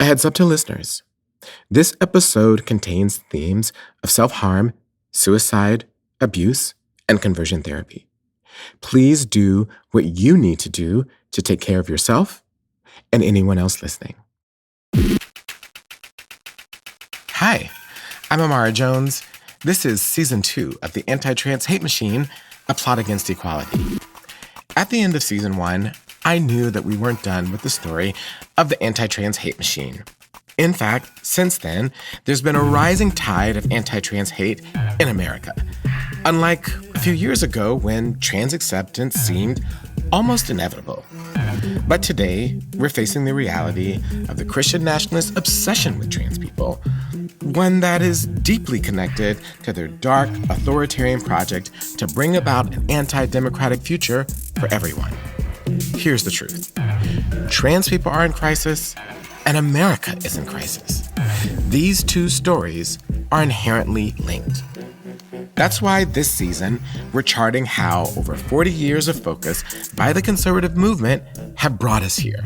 A heads up to listeners. This episode contains themes of self-harm, suicide, abuse, and conversion therapy. Please do what you need to do to take care of yourself and anyone else listening. Hi, I'm Amara Jones. This is Season 2 of the Anti-Trans Hate Machine, A Plot Against Equality. At the end of Season 1, I knew that we weren't done with the story of the anti-trans hate machine. In fact, since then, there's been a rising tide of anti-trans hate in America. Unlike a few years ago when trans acceptance seemed almost inevitable. But today, we're facing the reality of the Christian nationalist obsession with trans people, one that is deeply connected to their dark, authoritarian project to bring about an anti-democratic future for everyone. Here's the truth. Trans people are in crisis, and America is in crisis. These two stories are inherently linked. That's why this season, we're charting how over 40 years of focus by the conservative movement have brought us here.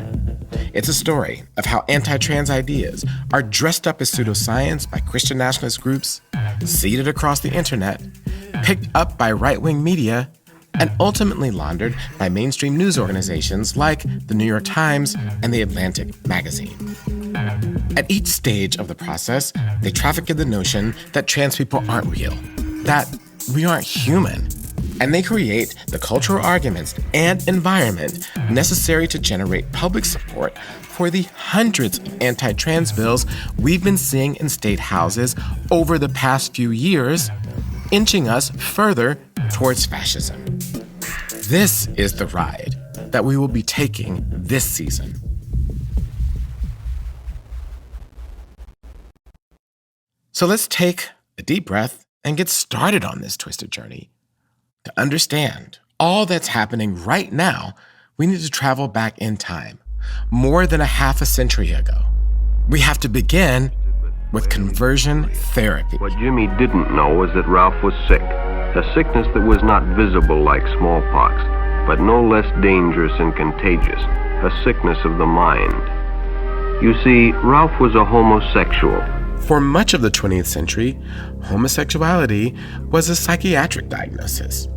It's a story of how anti-trans ideas are dressed up as pseudoscience by Christian nationalist groups, seeded across the internet, picked up by right-wing media, and ultimately laundered by mainstream news organizations like the New York Times and the Atlantic magazine. At each stage of the process, they traffic in the notion that trans people aren't real, that we aren't human, and they create the cultural arguments and environment necessary to generate public support for the hundreds of anti-trans bills we've been seeing in state houses over the past few years, inching us further towards fascism. This is the ride that we will be taking this season. So let's take a deep breath and get started on this twisted journey. To understand all that's happening right now, we need to travel back in time, more than a half a century ago. We have to begin with conversion therapy. What Jimmy didn't know was that Ralph was sick, a sickness that was not visible like smallpox, but no less dangerous and contagious, a sickness of the mind. You see, Ralph was a homosexual. For much of the 20th century, homosexuality was a psychiatric diagnosis.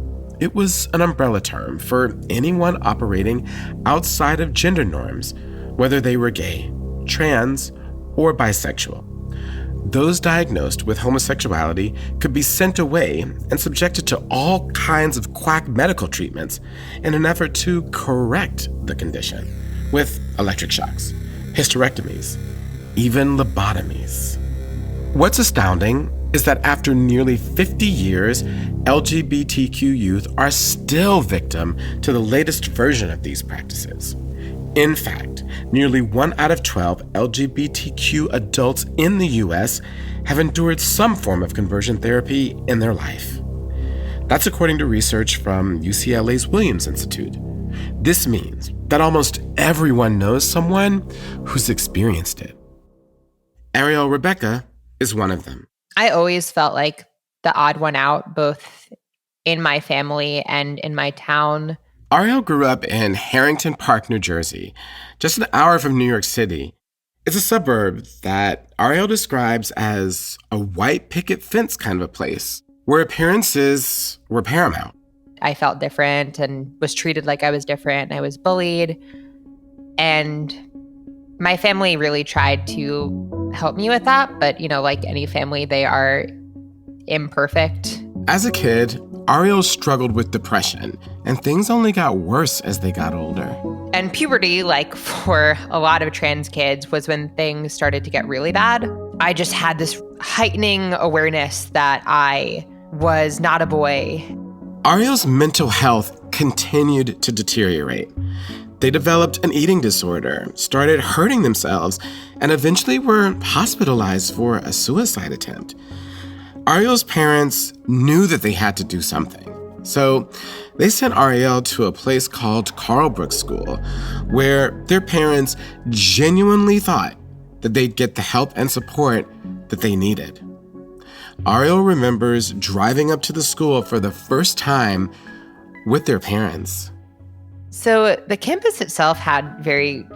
It was an umbrella term for anyone operating outside of gender norms, whether they were gay, trans, or bisexual. Those diagnosed with homosexuality could be sent away and subjected to all kinds of quack medical treatments in an effort to correct the condition, with electric shocks, hysterectomies, even lobotomies. What's astounding is that after nearly 50 years, LGBTQ youth are still victim to the latest version of these practices. In fact, nearly 1 out of 12 LGBTQ adults in the US have endured some form of conversion therapy in their life. That's according to research from UCLA's Williams Institute. This means that almost everyone knows someone who's experienced it. Ariel Rebecca is one of them. I always felt like the odd one out, both in my family and in my town. Ariel grew up in Harrington Park, New Jersey, just an hour from New York City. It's a suburb that Ariel describes as a white picket fence kind of a place, where appearances were paramount. I felt different and was treated like I was different. I was bullied. And my family really tried to help me with that. But, like any family, they are imperfect. As a kid, Ariel struggled with depression, and things only got worse as they got older. And puberty, like for a lot of trans kids, was when things started to get really bad. I just had this heightening awareness that I was not a boy. Ariel's mental health continued to deteriorate. They developed an eating disorder, started hurting themselves, and eventually were hospitalized for a suicide attempt. Ariel's parents knew that they had to do something. So they sent Ariel to a place called Carl Brooks School, where their parents genuinely thought that they'd get the help and support that they needed. Ariel remembers driving up to the school for the first time with their parents. So the campus itself had very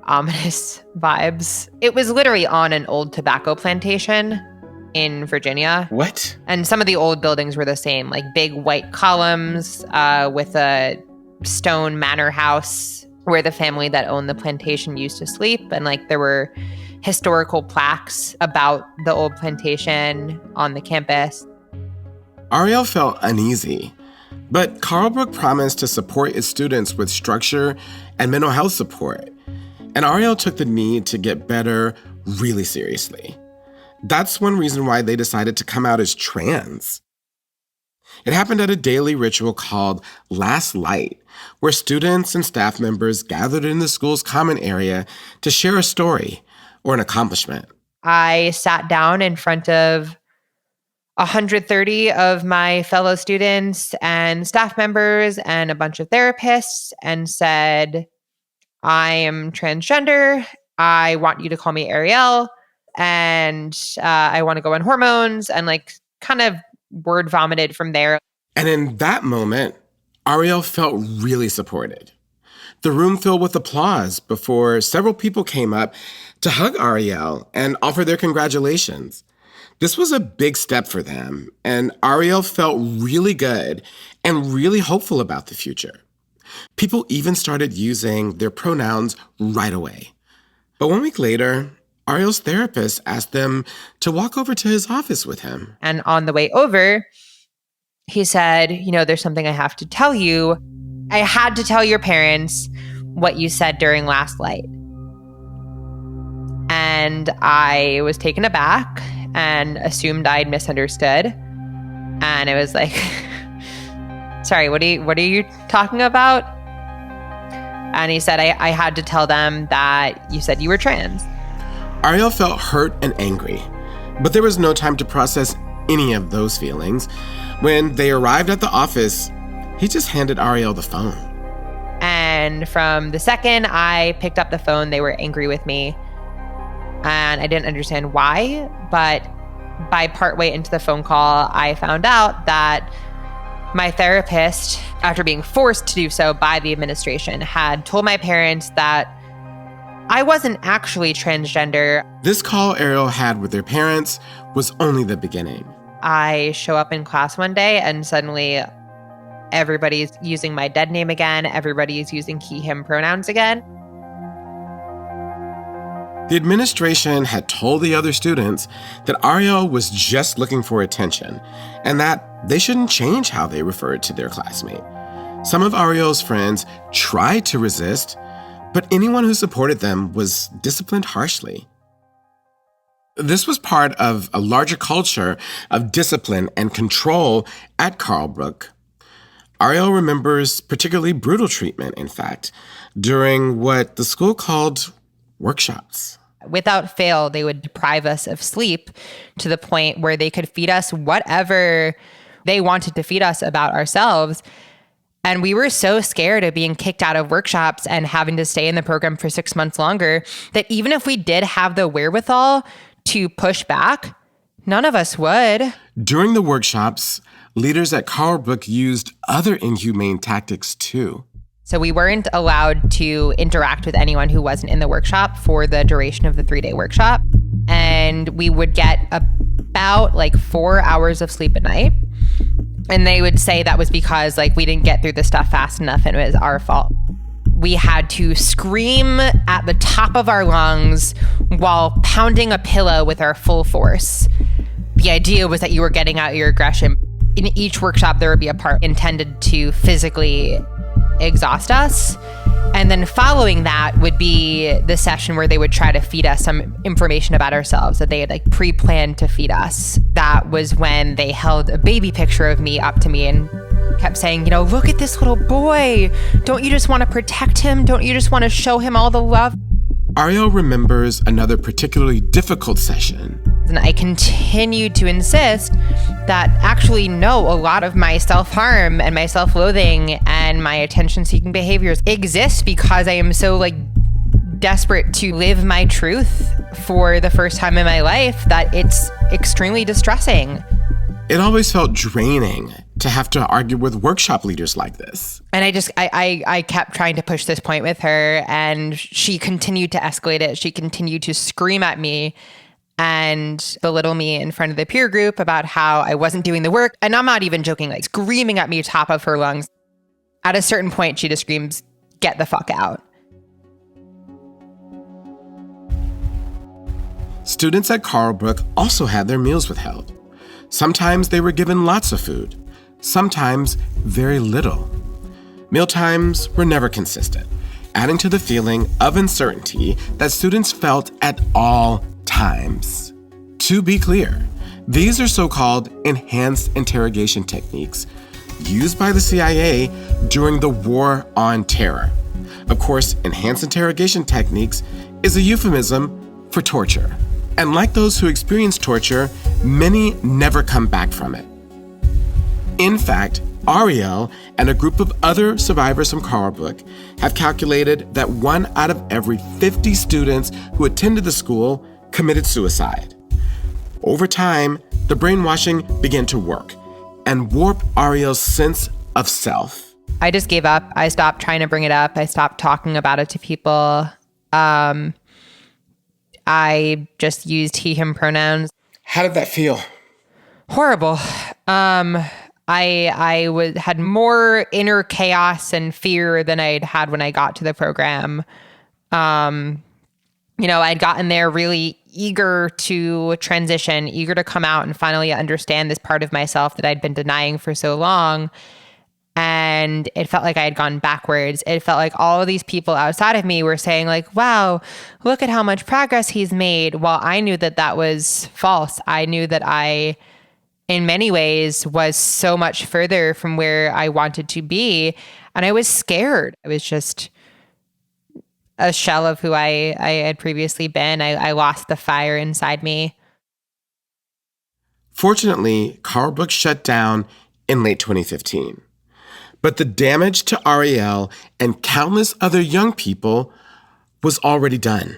ominous vibes. It was literally on an old tobacco plantation in Virginia. What? And some of the old buildings were the same, like big white columns with a stone manor house where the family that owned the plantation used to sleep. And like there were historical plaques about the old plantation on the campus. Ariel felt uneasy, but Carlbrook promised to support its students with structure and mental health support. And Ariel took the need to get better really seriously. That's one reason why they decided to come out as trans. It happened at a daily ritual called Last Light, where students and staff members gathered in the school's common area to share a story or an accomplishment. I sat down in front of 130 of my fellow students and staff members and a bunch of therapists and said, I am transgender. I want you to call me Ariel. And I want to go on hormones, and like kind of word vomited from there. And in that moment, Ariel felt really supported. The room filled with applause before several people came up to hug Ariel and offer their congratulations. This was a big step for them, and Ariel felt really good and really hopeful about the future. People even started using their pronouns right away. But 1 week later, Ariel's therapist asked them to walk over to his office with him. And on the way over, he said, you know, there's something I have to tell you. I had to tell your parents what you said during Last Light. And I was taken aback and assumed I'd misunderstood. And it was like, sorry, what are you talking about? And he said, I had to tell them that you said you were trans. Ariel felt hurt and angry, but there was no time to process any of those feelings. When they arrived at the office, he just handed Ariel the phone. And from the second I picked up the phone, they were angry with me. And I didn't understand why, but by partway into the phone call, I found out that my therapist, after being forced to do so by the administration, had told my parents that I wasn't actually transgender. This call Ariel had with their parents was only the beginning. I show up in class one day and suddenly everybody's using my dead name again. Everybody's using he, him pronouns again. The administration had told the other students that Ariel was just looking for attention and that they shouldn't change how they referred to their classmate. Some of Ariel's friends tried to resist, but anyone who supported them was disciplined harshly. This was part of a larger culture of discipline and control at Carlbrook. Ariel remembers particularly brutal treatment, in fact, during what the school called workshops. Without fail, they would deprive us of sleep to the point where they could feed us whatever they wanted to feed us about ourselves. And we were so scared of being kicked out of workshops and having to stay in the program for 6 months longer that even if we did have the wherewithal to push back, none of us would. During the workshops, leaders at Carlbrook used other inhumane tactics too. So we weren't allowed to interact with anyone who wasn't in the workshop for the duration of the 3-day workshop. And we would get about 4 hours of sleep a night. And they would say that was because we didn't get through the stuff fast enough and it was our fault. We had to scream at the top of our lungs while pounding a pillow with our full force. The idea was that you were getting out your aggression. In each workshop, there would be a part intended to physically exhaust us. And then following that would be the session where they would try to feed us some information about ourselves that they had pre-planned to feed us. That was when they held a baby picture of me up to me and kept saying, look at this little boy. Don't you just want to protect him? Don't you just want to show him all the love? Ariel remembers another particularly difficult session. And I continued to insist that actually, no, a lot of my self-harm and my self-loathing and my attention-seeking behaviors exist because I am so desperate to live my truth for the first time in my life that it's extremely distressing. It always felt draining to have to argue with workshop leaders like this. And I kept trying to push this point with her, and she continued to escalate it. She continued to scream at me and belittle me in front of the peer group about how I wasn't doing the work. And I'm not even joking, like screaming at me top of her lungs. At a certain point, she just screams, "Get the fuck out." Students at Carlbrook also had their meals withheld. Sometimes they were given lots of food, sometimes very little. Mealtimes were never consistent, adding to the feeling of uncertainty that students felt at all times. To be clear, these are so-called enhanced interrogation techniques used by the CIA during the War on Terror. Of course, enhanced interrogation techniques is a euphemism for torture. And like those who experience torture, many never come back from it. In fact, Ariel and a group of other survivors from Carlbrook have calculated that 1 out of every 50 students who attended the school committed suicide. Over time, the brainwashing began to work and warp Ariel's sense of self. I just gave up. I stopped trying to bring it up. I stopped talking about it to people. I just used he, him pronouns. How did that feel? Horrible. I had more inner chaos and fear than I'd had when I got to the program. I'd gotten there really eager to transition, eager to come out and finally understand this part of myself that I'd been denying for so long. And it felt like I had gone backwards. It felt like all of these people outside of me were saying like, wow, look at how much progress he's made. While I knew that that was false. I knew that I, in many ways, was so much further from where I wanted to be. And I was scared. I was just a shell of who I had previously been. I lost the fire inside me. Fortunately, Carlbrook shut down in late 2015. But the damage to Ariel and countless other young people was already done.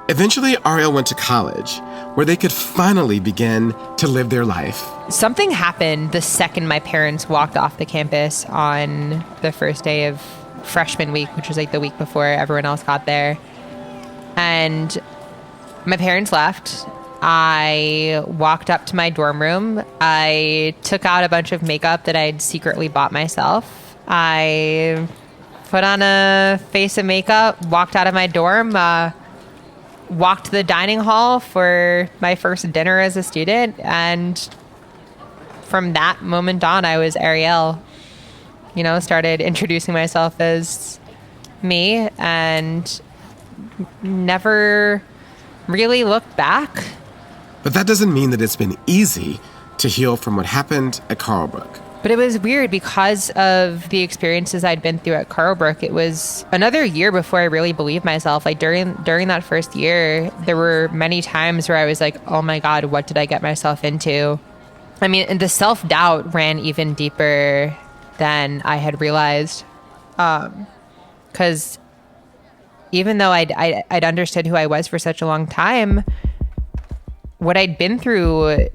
Eventually, Ariel went to college, where they could finally begin to live their life. Something happened the second my parents walked off the campus on the first day of freshman week, which was like the week before everyone else got there. And my parents left. I walked up to my dorm room. I took out a bunch of makeup that I'd secretly bought myself. I put on a face of makeup, walked out of my dorm, walked to the dining hall for my first dinner as a student. And from that moment on, I was Ariel. Started introducing myself as me and never really looked back. But that doesn't mean that it's been easy to heal from what happened at Carlbrook. But it was weird because of the experiences I'd been through at Carlbrook. It was another year before I really believed myself. Like during that first year, there were many times where I was like, oh my God, what did I get myself into? I mean, and the self-doubt ran even deeper than I had realized. Because even though I'd understood who I was for such a long time, what I'd been through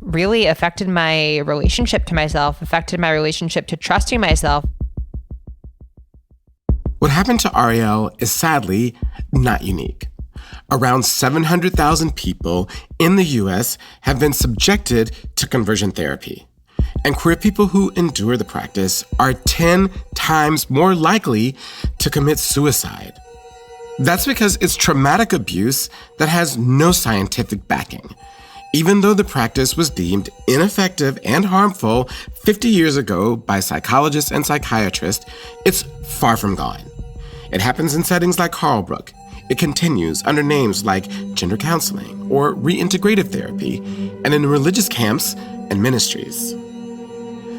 really affected my relationship to myself, affected my relationship to trusting myself. What happened to Ariel is sadly not unique. Around 700,000 people in the US have been subjected to conversion therapy. And queer people who endure the practice are 10 times more likely to commit suicide. That's because it's traumatic abuse that has no scientific backing. Even though the practice was deemed ineffective and harmful 50 years ago by psychologists and psychiatrists, it's far from gone. It happens in settings like Carlbrook. It continues under names like gender counseling or reintegrative therapy, and in religious camps and ministries.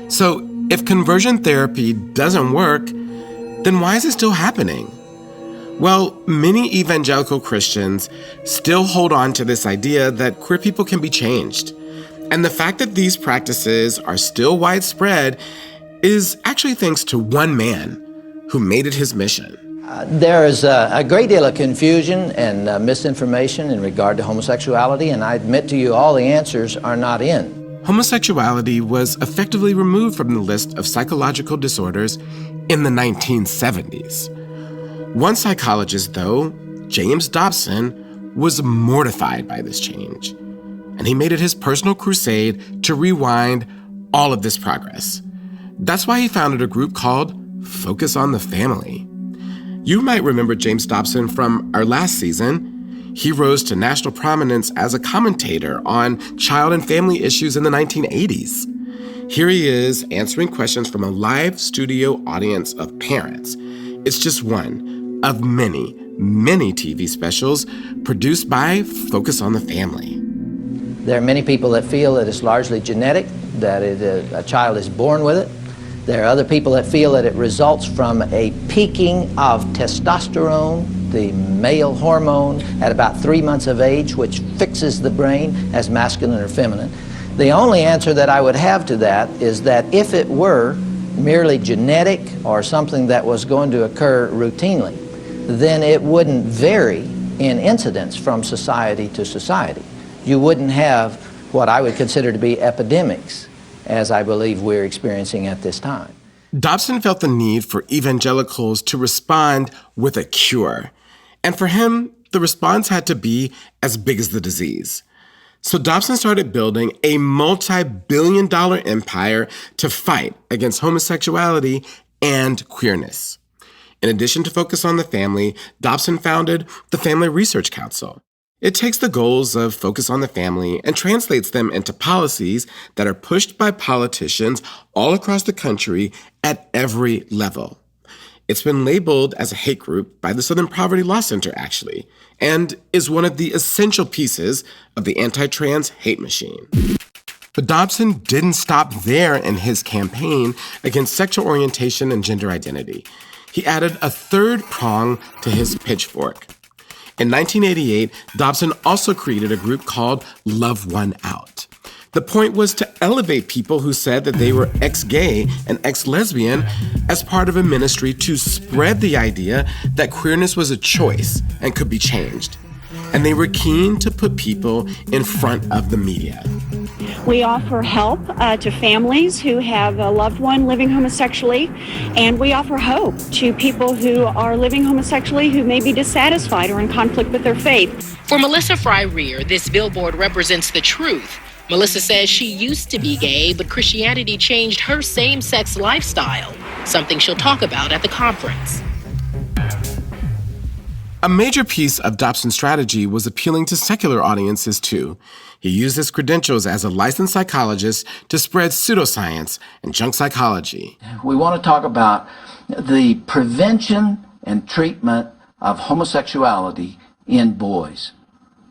So, if conversion therapy doesn't work, then why is it still happening? Well, many evangelical Christians still hold on to this idea that queer people can be changed. And the fact that these practices are still widespread is actually thanks to one man who made it his mission. There is a great deal of confusion and misinformation in regard to homosexuality, and I admit to you all the answers are not in homosexuality was effectively removed from the list of psychological disorders in the 1970s. One psychologist, though, James Dobson, was mortified by this change, and he made it his personal crusade to rewind all of this progress. That's why he founded a group called Focus on the Family. You might remember James Dobson from our last season. He rose to national prominence as a commentator on child and family issues in the 1980s. Here he is answering questions from a live studio audience of parents. It's just one of many, many TV specials produced by Focus on the Family. There are many people that feel that it's largely genetic, that a child is born with it. There are other people that feel that it results from a peaking of testosterone, the male hormone, at about 3 months of age, which fixes the brain as masculine or feminine. The only answer that I would have to that is that if it were merely genetic or something that was going to occur routinely, then it wouldn't vary in incidence from society to society. You wouldn't have what I would consider to be epidemics, as I believe we're experiencing at this time. Dobson felt the need for evangelicals to respond with a cure. And for him, the response had to be as big as the disease. So Dobson started building a multi-billion-dollar empire to fight against homosexuality and queerness. In addition to Focus on the Family, Dobson founded the Family Research Council. It takes the goals of Focus on the Family and translates them into policies that are pushed by politicians all across the country at every level. It's been labeled as a hate group by the Southern Poverty Law Center, actually, and is one of the essential pieces of the anti-trans hate machine. But Dobson didn't stop there in his campaign against sexual orientation and gender identity. He added a third prong to his pitchfork. In 1988, Dobson also created a group called Love One Out. The point was to elevate people who said that they were ex-gay and ex-lesbian as part of a ministry to spread the idea that queerness was a choice and could be changed. And they were keen to put people in front of the media. We offer help to families who have a loved one living homosexually, and we offer hope to people who are living homosexually who may be dissatisfied or in conflict with their faith. For Melissa Fry-Rear, this billboard represents the truth. Melissa says she used to be gay, but Christianity changed her same-sex lifestyle, something she'll talk about at the conference. A major piece of Dobson's strategy was appealing to secular audiences, too. He used his credentials as a licensed psychologist to spread pseudoscience and junk psychology. We want to talk about the prevention and treatment of homosexuality in boys.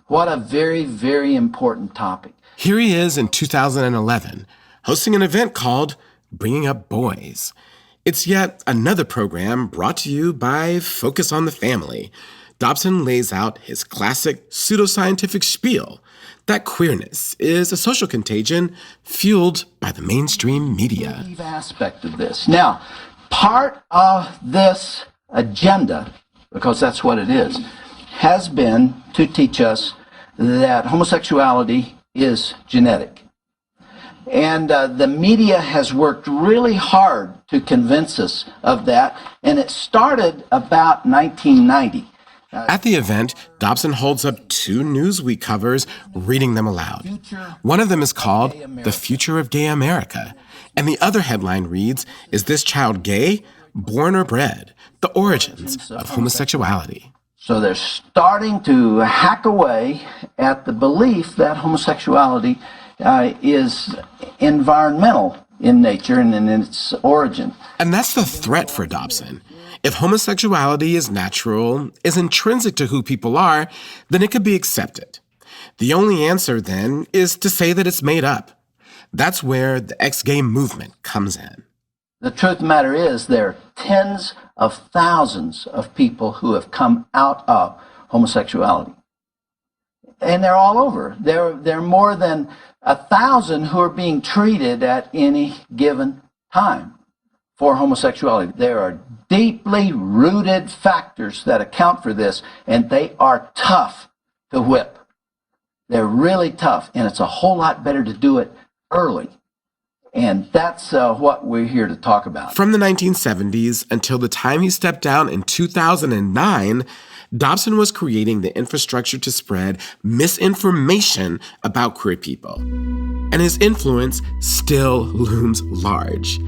What a very, very important topic. Here he is in 2011, hosting an event called Bringing Up Boys. It's yet another program brought to you by Focus on the Family. Dobson lays out his classic pseudoscientific spiel that queerness is a social contagion fueled by the mainstream media. Aspect of this. Now, part of this agenda, because that's what it is, has been to teach us that homosexuality is genetic. And the media has worked really hard to convince us of that, and it started about 1990. At the event, Dobson holds up 2 Newsweek covers, reading them aloud. One of them is called The Future of Gay America, and the other headline reads, Is this child gay, born or bred? The origins of homosexuality. So they're starting to hack away at the belief that homosexuality is environmental in nature and in its origin. And that's the threat for Dobson. If homosexuality is natural, is intrinsic to who people are, then it could be accepted. The only answer, then, is to say that it's made up. That's where the ex-gay movement comes in. The truth of the matter is there are tens of thousands of people who have come out of homosexuality. And they're all over. There are more than 1,000 who are being treated at any given time for homosexuality. There are deeply rooted factors that account for this, and they are tough to whip. They're really tough, and it's a whole lot better to do it early. And that's what we're here to talk about. From the 1970s until the time he stepped down in 2009, Dobson was creating the infrastructure to spread misinformation about queer people. And his influence still looms large.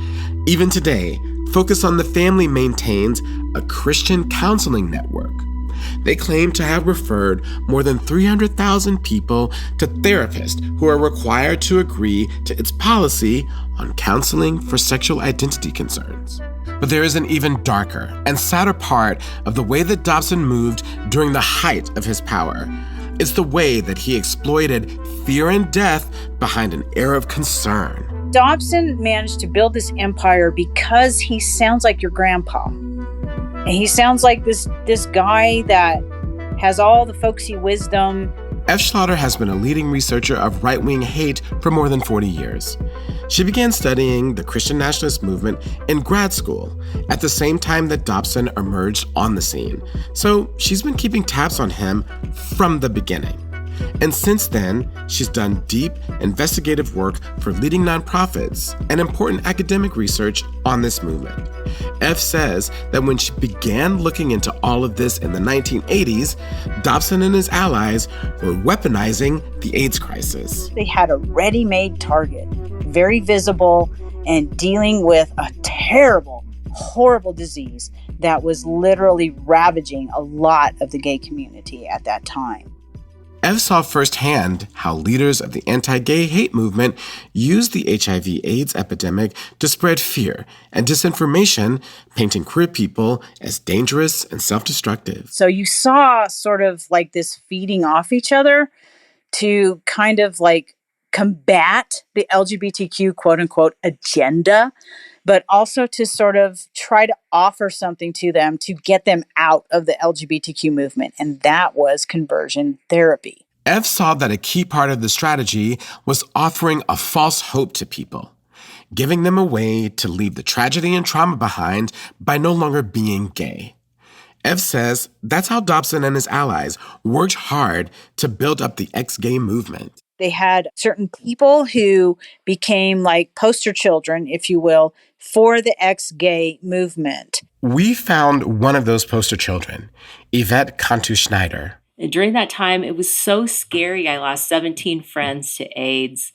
Even today, Focus on the Family maintains a Christian counseling network. They claim to have referred more than 300,000 people to therapists who are required to agree to its policy on counseling for sexual identity concerns. But there is an even darker and sadder part of the way that Dobson moved during the height of his power. It's the way that he exploited fear and death behind an air of concern. Dobson managed to build this empire because he sounds like your grandpa. And he sounds like this guy that has all the folksy wisdom. F. Schlatter has been a leading researcher of right-wing hate for more than 40 years. She began studying the Christian nationalist movement in grad school at the same time that Dobson emerged on the scene. So she's been keeping tabs on him from the beginning. And since then, she's done deep investigative work for leading nonprofits and important academic research on this movement. F says that when she began looking into all of this in the 1980s, Dobson and his allies were weaponizing the AIDS crisis. They had a ready-made target, very visible, and dealing with a terrible, horrible disease that was literally ravaging a lot of the gay community at that time. Ev saw firsthand how leaders of the anti-gay hate movement used the HIV/AIDS epidemic to spread fear and disinformation, painting queer people as dangerous and self-destructive. So you saw sort of like this feeding off each other to kind of like combat the LGBTQ quote-unquote agenda, but also to sort of try to offer something to them to get them out of the LGBTQ movement, and that was conversion therapy. Ev saw that a key part of the strategy was offering a false hope to people, giving them a way to leave the tragedy and trauma behind by no longer being gay. Ev says that's how Dobson and his allies worked hard to build up the ex-gay movement. They had certain people who became like poster children, if you will, for the ex-gay movement. We found one of those poster children, Yvette Cantu-Schneider. And during that time, it was so scary. I lost 17 friends to AIDS.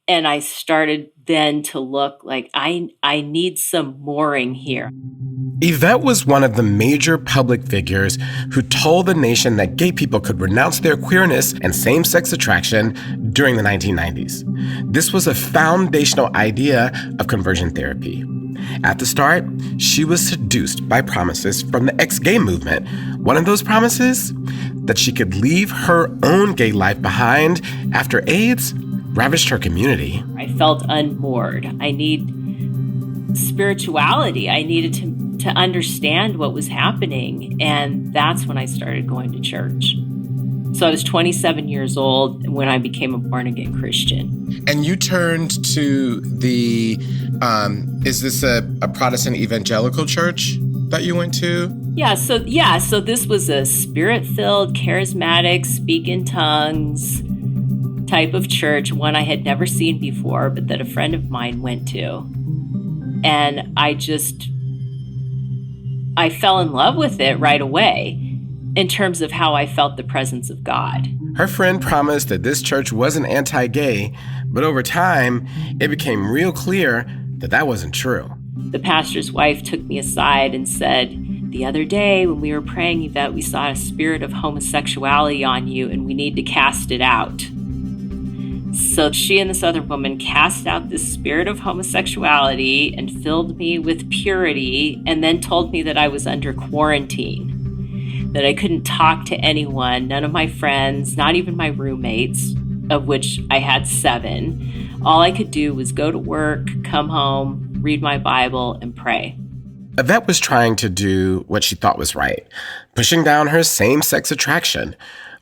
And I started then to look like I need some mooring here. Yvette was one of the major public figures who told the nation that gay people could renounce their queerness and same-sex attraction during the 1990s. This was a foundational idea of conversion therapy. At the start, she was seduced by promises from the ex-gay movement. One of those promises? That she could leave her own gay life behind after AIDS ravaged her community. I felt unmoored. I need spirituality. I needed to understand what was happening. And that's when I started going to church. So I was 27 years old when I became a born-again Christian. And you turned to the, is this a Protestant evangelical church that you went to? Yeah, so this was a spirit-filled, charismatic, speak in tongues type of church, one I had never seen before, but that a friend of mine went to. And I fell in love with it right away in terms of how I felt the presence of God. Her friend promised that this church wasn't anti-gay, but over time, it became real clear that that wasn't true. The pastor's wife took me aside and said, "The other day when we were praying, Yvette, we saw a spirit of homosexuality on you and we need to cast it out." So she and this other woman cast out this spirit of homosexuality and filled me with purity, and then told me that I was under quarantine, that I couldn't talk to anyone, none of my friends, not even my roommates, of which I had 7. All I could do was go to work, come home, read my Bible, and pray. Yvette was trying to do what she thought was right, pushing down her same-sex attraction.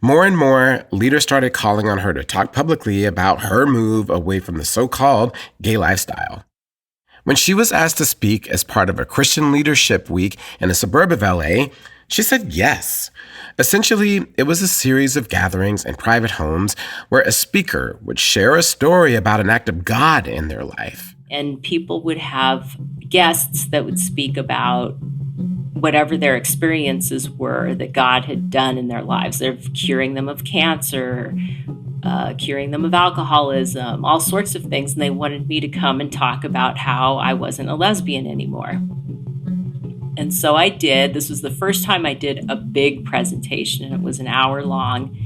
More and more, leaders started calling on her to talk publicly about her move away from the so-called gay lifestyle. When she was asked to speak as part of a Christian Leadership Week in a suburb of LA, She said yes. Essentially, it was a series of gatherings in private homes where a speaker would share a story about an act of God in their life. And people would have guests that would speak about whatever their experiences were that God had done in their lives. Of curing them of cancer, curing them of alcoholism, all sorts of things. And they wanted me to come and talk about how I wasn't a lesbian anymore. And so I did. This was the first time I did a big presentation, and it was an hour long.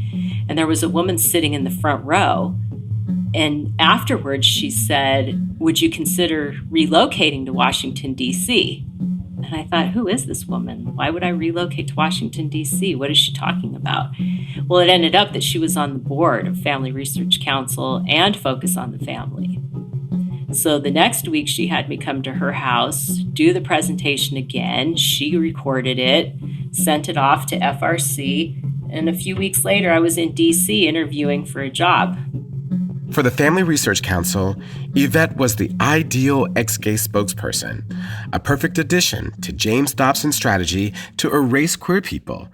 And there was a woman sitting in the front row. And afterwards, she said, "Would you consider relocating to Washington, D.C.?" And I thought, who is this woman? Why would I relocate to Washington, D.C.? What is she talking about? Well, it ended up that she was on the board of Family Research Council and Focus on the Family. So the next week, she had me come to her house, do the presentation again. She recorded it, sent it off to FRC, and a few weeks later, I was in D.C. interviewing for a job. For the Family Research Council, Yvette was the ideal ex-gay spokesperson, a perfect addition to James Dobson's strategy to erase queer people,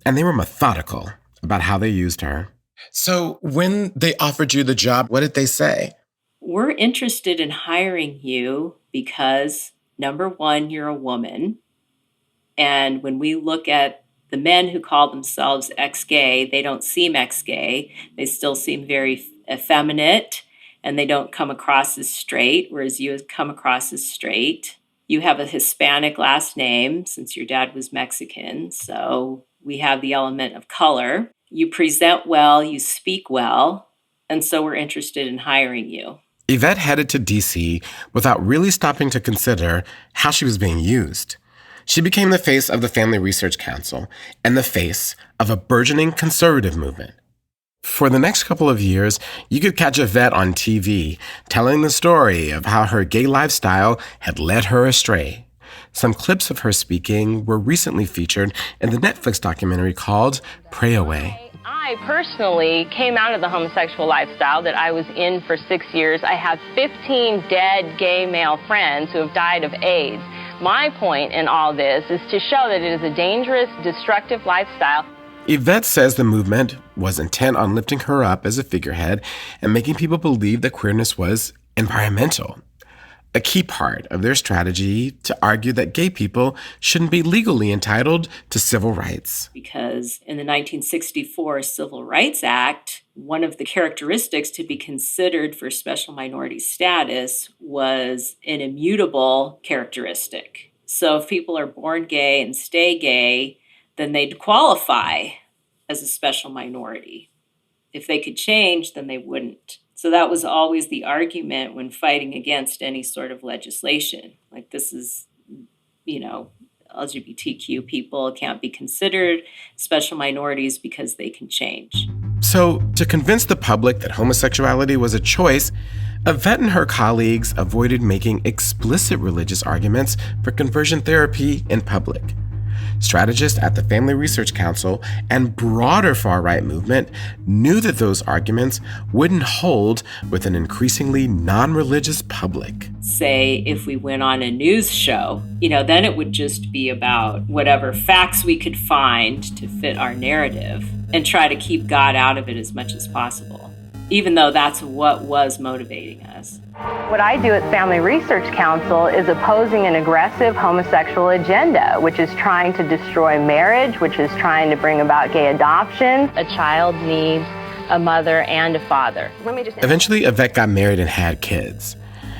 and they were methodical about how they used her. So when they offered you the job, what did they say? We're interested in hiring you because, number one, you're a woman. And when we look at the men who call themselves ex-gay, they don't seem ex-gay. They still seem very effeminate, and they don't come across as straight, whereas you come across as straight. You have a Hispanic last name since your dad was Mexican, so we have the element of color. You present well, you speak well, and so we're interested in hiring you. Yvette headed to D.C. without really stopping to consider how she was being used. She became the face of the Family Research Council and the face of a burgeoning conservative movement. For the next couple of years, you could catch Yvette on TV telling the story of how her gay lifestyle had led her astray. Some clips of her speaking were recently featured in the Netflix documentary called Pray Away. I personally came out of the homosexual lifestyle that I was in for 6 years. I have 15 dead gay male friends who have died of AIDS. My point in all this is to show that it is a dangerous, destructive lifestyle. Yvette says the movement was intent on lifting her up as a figurehead and making people believe that queerness was environmental, a key part of their strategy to argue that gay people shouldn't be legally entitled to civil rights. Because in the 1964 Civil Rights Act, one of the characteristics to be considered for special minority status was an immutable characteristic. So if people are born gay and stay gay, then they'd qualify as a special minority. If they could change, then they wouldn't. So that was always the argument when fighting against any sort of legislation. Like, this is, LGBTQ people can't be considered special minorities because they can change. So to convince the public that homosexuality was a choice, Yvette and her colleagues avoided making explicit religious arguments for conversion therapy in public. Strategists at the Family Research Council and broader far-right movement knew that those arguments wouldn't hold with an increasingly non-religious public. Say, if we went on a news show, then it would just be about whatever facts we could find to fit our narrative and try to keep God out of it as much as possible, even though that's what was motivating us. What I do at Family Research Council is opposing an aggressive homosexual agenda, which is trying to destroy marriage, which is trying to bring about gay adoption. A child needs a mother and a father. Eventually, Yvette got married and had kids.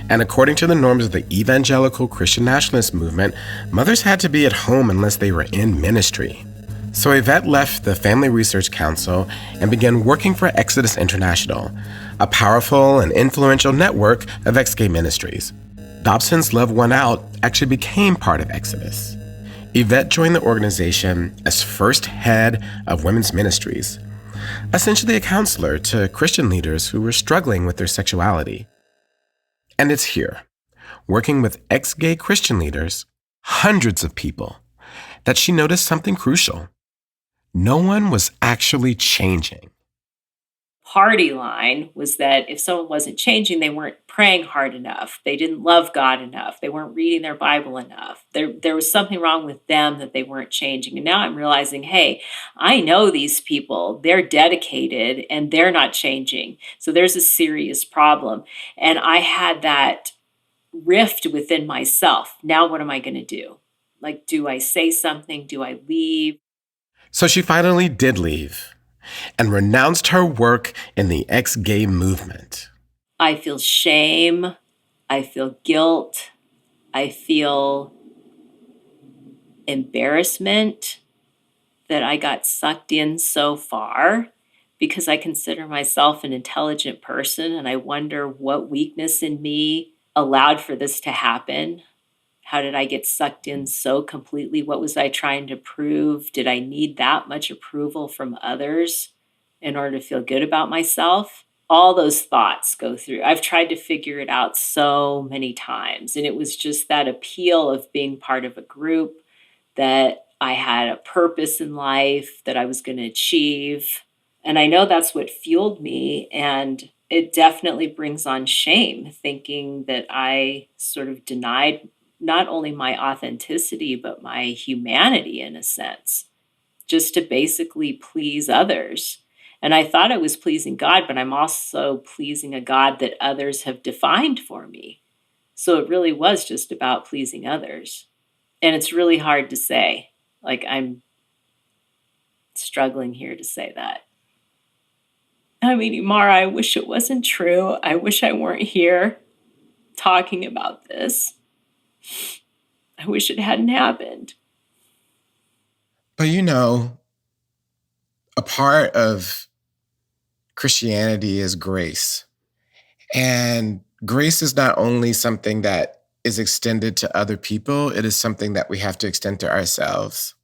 And according to the norms of the evangelical Christian nationalist movement, mothers had to be at home unless they were in ministry. So Yvette left the Family Research Council and began working for Exodus International, a powerful and influential network of ex-gay ministries. Dobson's Love Won Out actually became part of Exodus. Yvette joined the organization as first head of women's ministries, essentially a counselor to Christian leaders who were struggling with their sexuality. And it's here, working with ex-gay Christian leaders, hundreds of people, that she noticed something crucial. No one was actually changing. party line was that if someone wasn't changing, they weren't praying hard enough. They didn't love God enough. They weren't reading their Bible enough. There was something wrong with them that they weren't changing. And now I'm realizing, hey, I know these people. They're dedicated and they're not changing. So there's a serious problem. And I had that rift within myself. Now what am I going to do? Like, do I say something? Do I leave? So she finally did leave and renounced her work in the ex-gay movement. I feel shame. I feel guilt. I feel embarrassment that I got sucked in so far because I consider myself an intelligent person, and I wonder what weakness in me allowed for this to happen. How did I get sucked in so completely? What was I trying to prove? Did I need that much approval from others in order to feel good about myself? All those thoughts go through. I've tried to figure it out so many times. And it was just that appeal of being part of a group, that I had a purpose in life that I was going to achieve. And I know that's what fueled me. And it definitely brings on shame, thinking that I sort of denied not only my authenticity, but my humanity in a sense, just to basically please others. And I thought I was pleasing God, but I'm also pleasing a God that others have defined for me. So it really was just about pleasing others. And it's really hard to say. Like, I'm struggling here to say that. I mean, Imara, I wish it wasn't true. I wish I weren't here talking about this. I wish it hadn't happened. But you know, a part of Christianity is grace. And grace is not only something that is extended to other people, it is something that we have to extend to ourselves.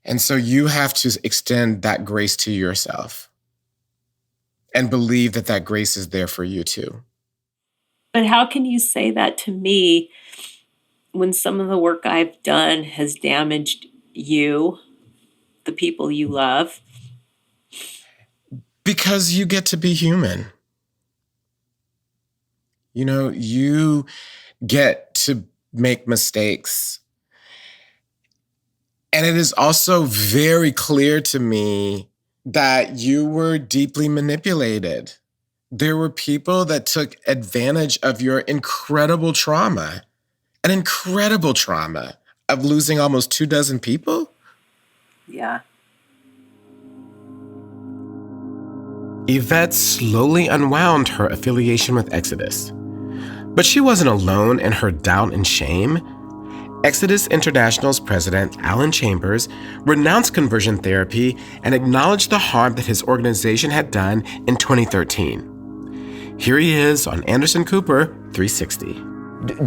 And so you have to extend that grace to yourself and believe that that grace is there for you too. But how can you say that to me when some of the work I've done has damaged you, the people you love? Because you get to be human. You know, you get to make mistakes. And it is also very clear to me that you were deeply manipulated. There were people that took advantage of your incredible trauma, an incredible trauma of losing almost 24 people. Yeah. Yvette slowly unwound her affiliation with Exodus. But she wasn't alone in her doubt and shame. Exodus International's president, Alan Chambers, renounced conversion therapy and acknowledged the harm that his organization had done in 2013. Here he is on Anderson Cooper 360.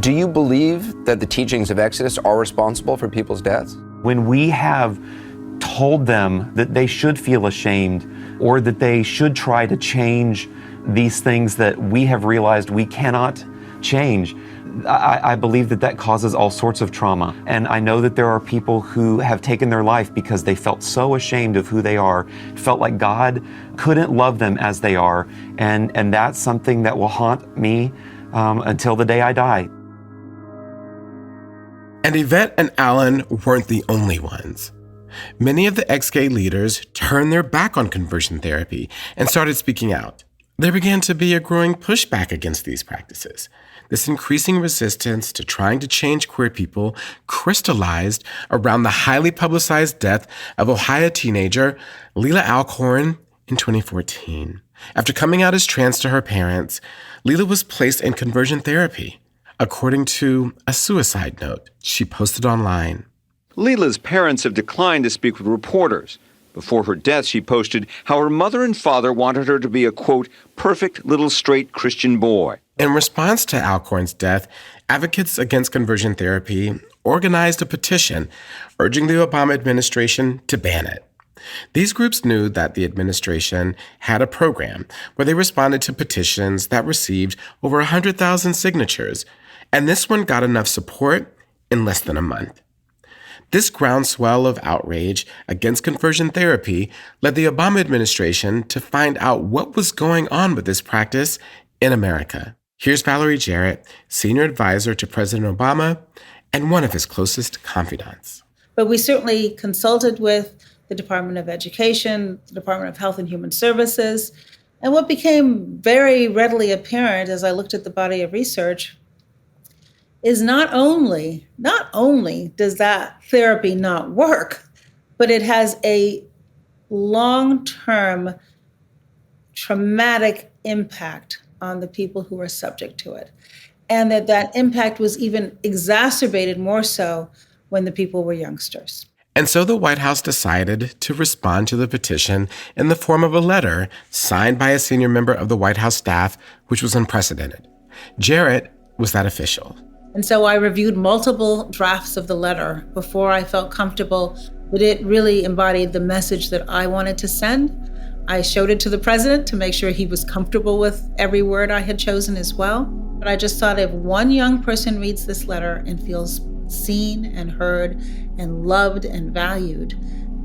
Do you believe that the teachings of Exodus are responsible for people's deaths? When we have told them that they should feel ashamed or that they should try to change these things that we have realized we cannot change, I believe that that causes all sorts of trauma. And I know that there are people who have taken their life because they felt so ashamed of who they are, felt like God couldn't love them as they are. And that's something that will haunt me until the day I die. And Yvette and Alan weren't the only ones. Many of the ex-gay leaders turned their back on conversion therapy and started speaking out. There began to be a growing pushback against these practices. This increasing resistance to trying to change queer people crystallized around the highly publicized death of Ohio teenager Leila Alcorn in 2014. After coming out as trans to her parents, Leila was placed in conversion therapy, according to a suicide note she posted online. Leila's parents have declined to speak with reporters. Before her death, she posted how her mother and father wanted her to be a, quote, perfect little straight Christian boy. In response to Alcorn's death, advocates against conversion therapy organized a petition urging the Obama administration to ban it. These groups knew that the administration had a program where they responded to petitions that received over 100,000 signatures, and this one got enough support in less than a month. This groundswell of outrage against conversion therapy led the Obama administration to find out what was going on with this practice in America. Here's Valerie Jarrett, senior advisor to President Obama and one of his closest confidants. But we certainly consulted with the Department of Education, the Department of Health and Human Services, and what became very readily apparent as I looked at the body of research is not only does that therapy not work, but it has a long-term traumatic impact on the people who are subject to it. And that impact was even exacerbated more so when the people were youngsters. And so the White House decided to respond to the petition in the form of a letter signed by a senior member of the White House staff, which was unprecedented. Jarrett was that official. And so I reviewed multiple drafts of the letter before I felt comfortable that it really embodied the message that I wanted to send. I showed it to the president to make sure he was comfortable with every word I had chosen as well. But I just thought if one young person reads this letter and feels seen and heard and loved and valued,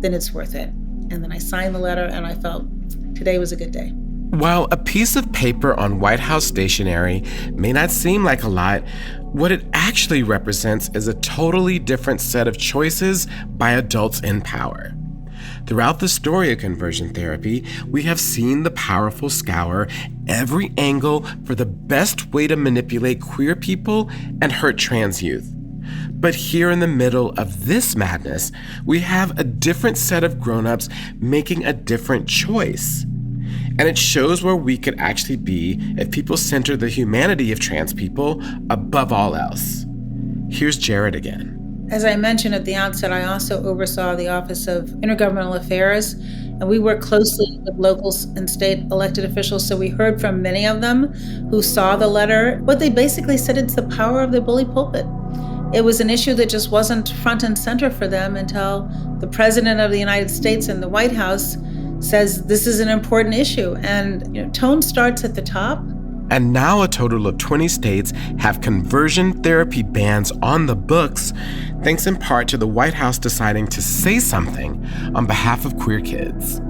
then it's worth it. And then I signed the letter and I felt today was a good day. While a piece of paper on White House stationery may not seem like a lot, what it actually represents is a totally different set of choices by adults in power. Throughout the story of conversion therapy, we have seen the powerful scour every angle for the best way to manipulate queer people and hurt trans youth. But here in the middle of this madness, we have a different set of grown-ups making a different choice. And it shows where we could actually be if people center the humanity of trans people above all else. Here's Jarrett again. As I mentioned at the outset, I also oversaw the Office of Intergovernmental Affairs, and we work closely with local and state elected officials, so we heard from many of them who saw the letter. What they basically said, it's the power of the bully pulpit. It was an issue that just wasn't front and center for them until the President of the United States and the White House says this is an important issue. And tone starts at the top. And now a total of 20 states have conversion therapy bans on the books, thanks in part to the White House deciding to say something on behalf of queer kids.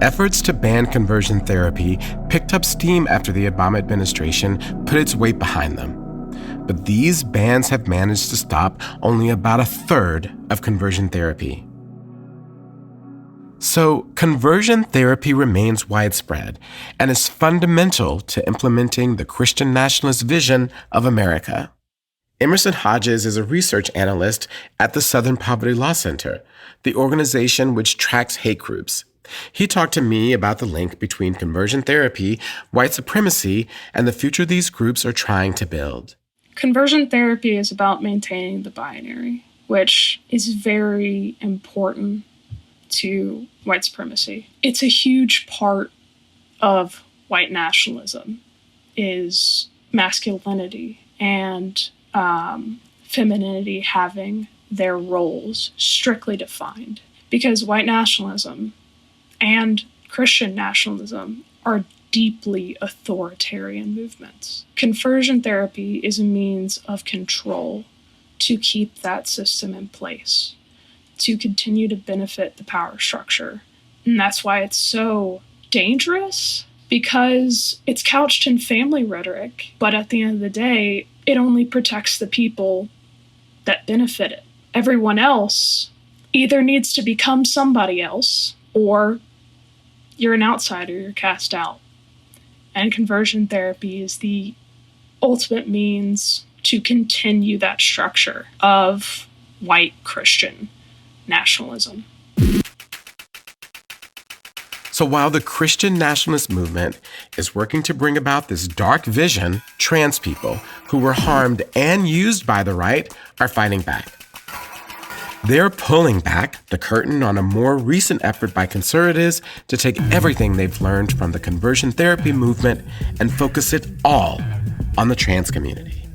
Efforts to ban conversion therapy picked up steam after the Obama administration put its weight behind them. But these bans have managed to stop only about a third of conversion therapy. So, conversion therapy remains widespread and is fundamental to implementing the Christian nationalist vision of America. Emerson Hodges is a research analyst at the Southern Poverty Law Center, the organization which tracks hate groups. He talked to me about the link between conversion therapy, white supremacy, and the future these groups are trying to build. Conversion therapy is about maintaining the binary, which is very important to white supremacy. It's a huge part of white nationalism is masculinity and femininity having their roles strictly defined. Because white nationalism and Christian nationalism are deeply authoritarian movements. Conversion therapy is a means of control to keep that system in place, to continue to benefit the power structure. And that's why it's so dangerous, because it's couched in family rhetoric, but at the end of the day, it only protects the people that benefit it. Everyone else either needs to become somebody else, or you're an outsider, you're cast out. And conversion therapy is the ultimate means to continue that structure of white Christian nationalism. So while the Christian nationalist movement is working to bring about this dark vision, trans people who were harmed and used by the right are fighting back. They're pulling back the curtain on a more recent effort by conservatives to take everything they've learned from the conversion therapy movement and focus it all on the trans community.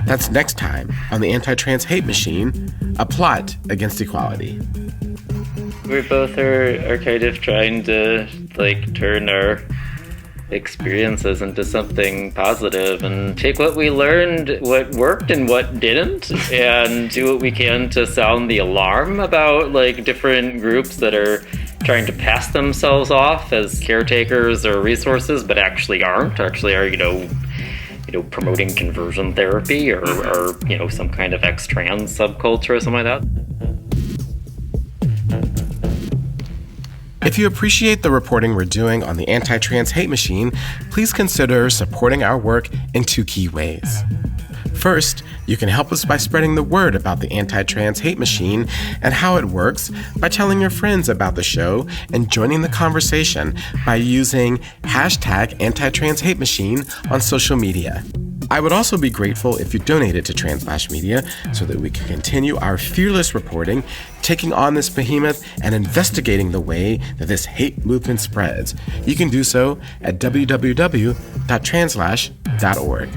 That's next time on the Anti-Trans Hate Machine, a plot against equality. We both are kind of trying to turn our experiences into something positive and take what we learned, what worked and what didn't, and do what we can to sound the alarm about like different groups that are trying to pass themselves off as caretakers or resources, but actually are, promoting conversion therapy or some kind of ex-trans subculture or something like that. If you appreciate the reporting we're doing on the anti-trans hate machine, please consider supporting our work in 2 key ways. First, you can help us by spreading the word about the anti-trans hate machine and how it works by telling your friends about the show and joining the conversation by using hashtag anti-trans hate machine on social media. I would also be grateful if you donated to Translash Media so that we can continue our fearless reporting, taking on this behemoth and investigating the way that this hate movement spreads. You can do so at www.translash.org.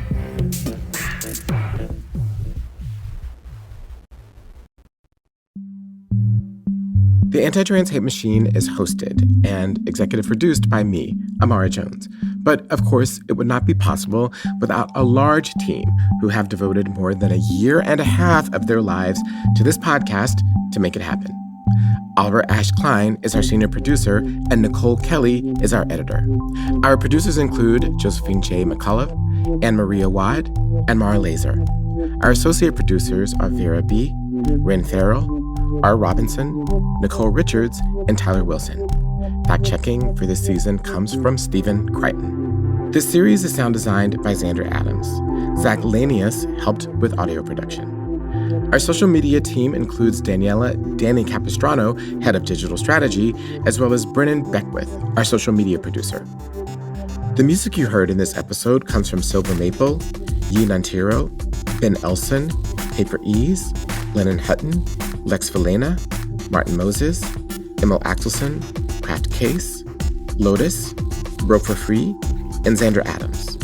The Anti-Trans Hate Machine is hosted and executive produced by me, Amara Jones. But of course, it would not be possible without a large team who have devoted more than 1.5 years of their lives to this podcast to make it happen. Oliver Ash Klein is our senior producer, and Nicole Kelly is our editor. Our producers include Josephine J. McCullough, Anne-Maria Wad, and Mara Laser. Our associate producers are Vera B., Ren Farrell, R. Robinson, Nicole Richards, and Tyler Wilson. Fact-checking for this season comes from Stephen Crichton. This series is sound designed by Xander Adams. Zach Lanius helped with audio production. Our social media team includes Danny Capistrano, head of digital strategy, as well as Brennan Beckwith, our social media producer. The music you heard in this episode comes from Silver Maple, Yi Nantiro, Ben Elson, Paper Ease, Lennon Hutton, Lex Valena, Martin Moses, Emil Axelson, Craft Case, Lotus, Broke for Free, and Xander Adams.